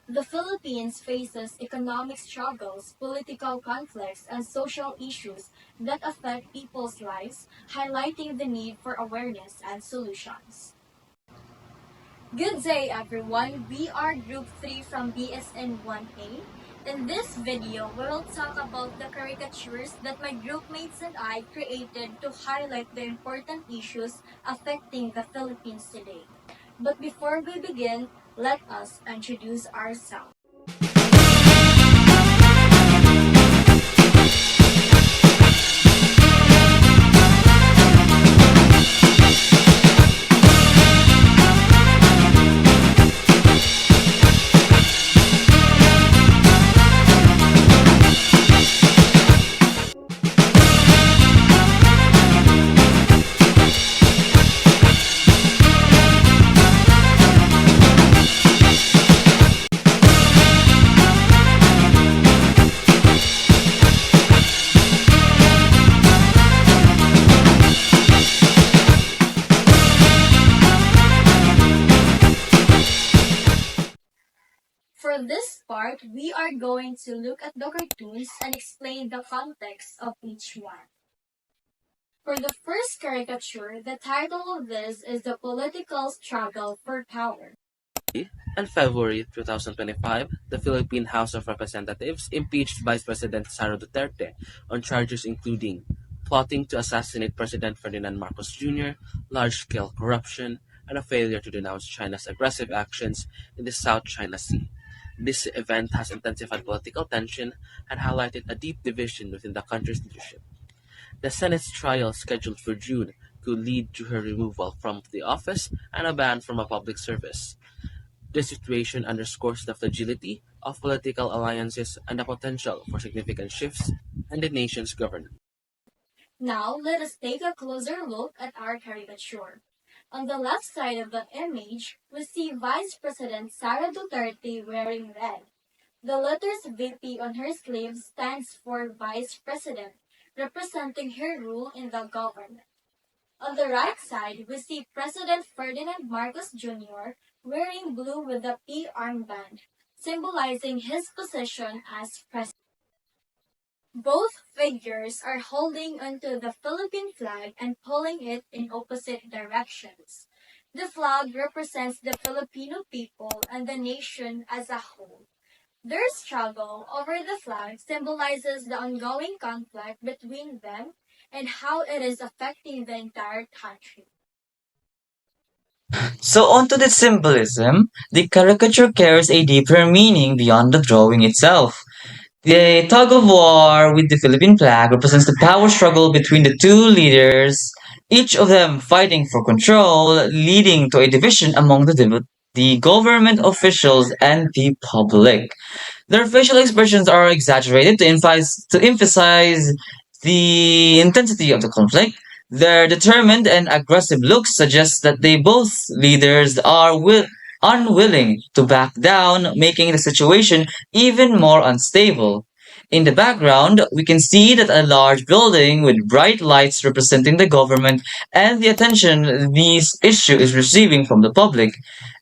The Philippines faces economic struggles, political conflicts, and social issues that affect people's lives, highlighting the need for awareness and solutions. Good day everyone, we are Group 3 from BSN 1A. In this video, we will talk about the caricatures that my groupmates and I created to highlight the important issues affecting the Philippines today. But before we begin, let us introduce ourselves. For this part, we are going to look at the cartoons and explain the context of each one. For the first caricature, the title of this is The Political Struggle for Power. In February 2025, the Philippine House of Representatives impeached Vice President Sara Duterte on charges including plotting to assassinate President Ferdinand Marcos Jr., large-scale corruption, and a failure to denounce China's aggressive actions in the South China Sea. This event has intensified political tension and highlighted a deep division within the country's leadership. The Senate's trial, scheduled for June, could lead to her removal from the office and a ban from a public service. This situation underscores the fragility of political alliances and the potential for significant shifts in the nation's governance. Now, let us take a closer look at our caricature. On the left side of the image, we see Vice President Sara Duterte wearing red. The letters VP on her sleeve stands for Vice President, representing her rule in the government. On the right side, we see President Ferdinand Marcos Jr. wearing blue with a P armband, symbolizing his position as president. Both figures are holding onto the Philippine flag and pulling it in opposite directions. The flag represents the Filipino people and the nation as a whole. Their struggle over the flag symbolizes the ongoing conflict between them and how it is affecting the entire country. So onto the symbolism, the caricature carries a deeper meaning beyond the drawing itself. The tug of war with the Philippine flag represents the power struggle between the two leaders, each of them fighting for control, leading to a division among the government officials and the public. Their facial expressions are exaggerated to emphasize the intensity of the conflict. Their determined and aggressive looks suggest that they both leaders are unwilling to back down, making the situation even more unstable. In the background, we can see that a large building with bright lights representing the government and the attention this issue is receiving from the public.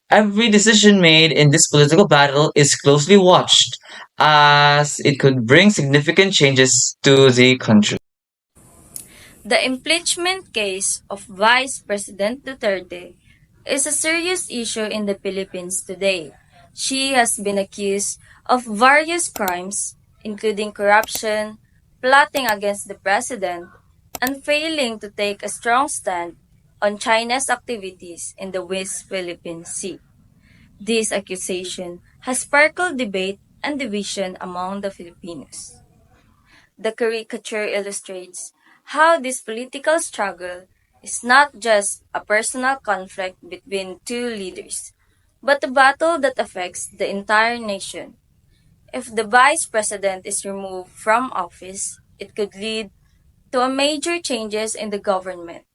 Every decision made in this political battle is closely watched, as it could bring significant changes to the country. The impeachment case of Vice President Duterte is a serious issue in the Philippines today. She has been accused of various crimes, including corruption, plotting against the president, and failing to take a strong stand on China's activities in the West Philippine Sea. This accusation has sparked debate and division among the Filipinos. The caricature illustrates how this political struggle is not just a personal conflict between two leaders, but a battle that affects the entire nation. If the vice president is removed from office, it could lead to a major changes in the government,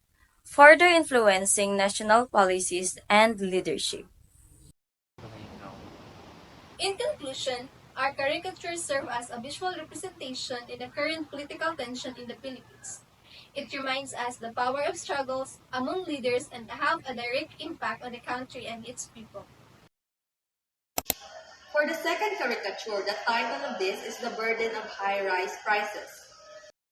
further influencing national policies and leadership. In conclusion, our caricatures serve as a visual representation in the current political tension in the Philippines. It reminds us the power of struggles among leaders and have a direct impact on the country and its people. For the second caricature, the title of this is The Burden of High-Rise Prices.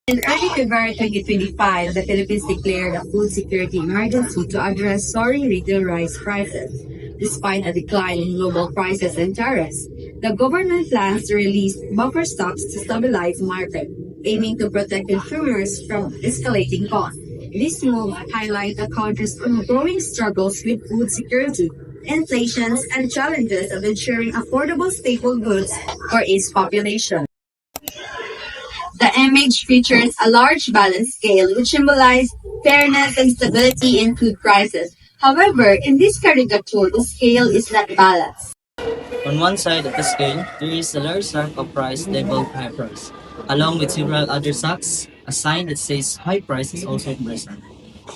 In early February 2025, the Philippines declared a food security emergency to address soaring retail rice prices. Despite a decline in global prices and tariffs, the government plans to release buffer stocks to stabilize the market, aiming to protect consumers from escalating costs. This move highlights the country's ongoing struggles with food security, inflation, and challenges of ensuring affordable staple goods for its population. The image features a large balance scale which symbolizes fairness and stability in food prices. However, in this caricature, the scale is not balanced. On one side of the scale, there is a large sack of rice labeled high price, along with several other sacks. A sign that says high price is also present.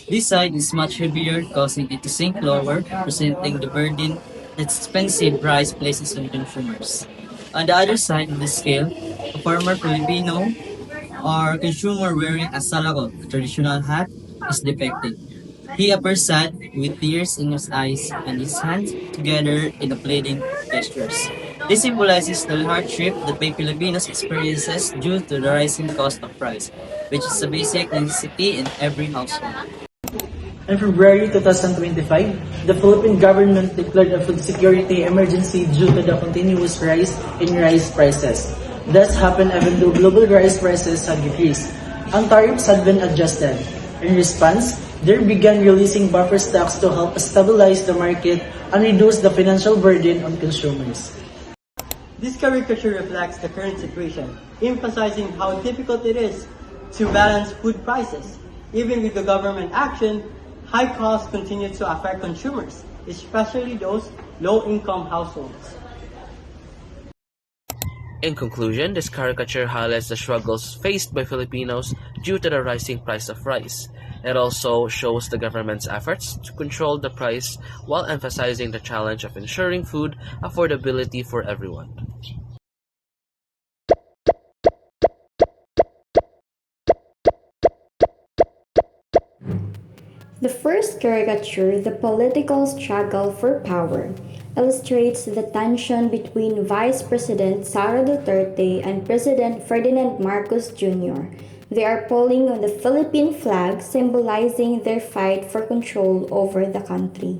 This side is much heavier, causing it to sink lower, presenting the burden that expensive rice places on consumers. On the other side of the scale, a farmer Filipino or consumer wearing a salagot, a traditional hat, is depicted. He appears sad, with tears in his eyes and his hands together in a pleading gestures. This symbolizes the hardship that many Filipinos experiences due to the rising cost of rice, which is a basic necessity in every household. In February 2025, the Philippine government declared a food security emergency due to the continuous rise in rice prices. This happened even though global rice prices had decreased, and tariffs had been adjusted. In response, they began releasing buffer stocks to help stabilize the market and reduce the financial burden on consumers. This caricature reflects the current situation, emphasizing how difficult it is to balance food prices. Even with the government action, high costs continue to affect consumers, especially those low-income households. In conclusion, this caricature highlights the struggles faced by Filipinos due to the rising price of rice. It also shows the government's efforts to control the price while emphasizing the challenge of ensuring food affordability for everyone. The first caricature, The Political Struggle for Power, illustrates the tension between Vice President Sara Duterte and President Ferdinand Marcos Jr. They are pulling on the Philippine flag, symbolizing their fight for control over the country.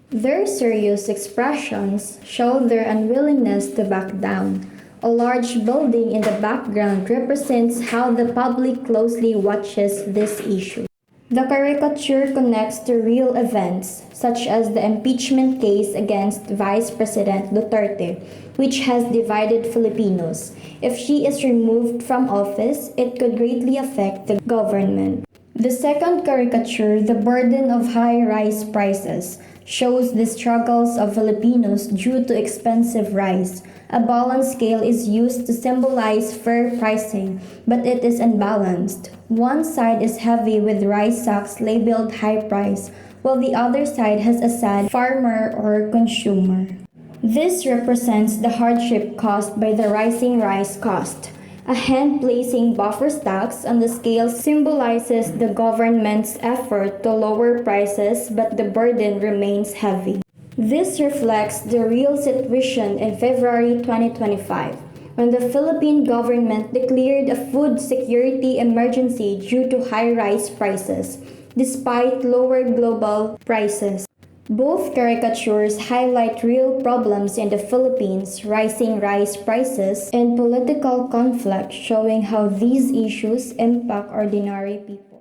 Their serious expressions show their unwillingness to back down. A large building in the background represents how the public closely watches this issue. The caricature connects to real events, such as the impeachment case against Vice President Duterte, which has divided Filipinos. If she is removed from office, it could greatly affect the government. The second caricature, The Burden of High Rice Prices, shows the struggles of Filipinos due to expensive rice. A balance scale is used to symbolize fair pricing, but it is unbalanced. One side is heavy with rice sacks labeled high price, while the other side has a sad farmer or consumer. This represents the hardship caused by the rising rice cost. A hand placing buffer stocks on the scale symbolizes the government's effort to lower prices, but the burden remains heavy. This reflects the real situation in February 2025, when the Philippine government declared a food security emergency due to high rice prices, despite lower global prices. Both caricatures highlight real problems in the Philippines, rising rice prices, and political conflict, showing how these issues impact ordinary people.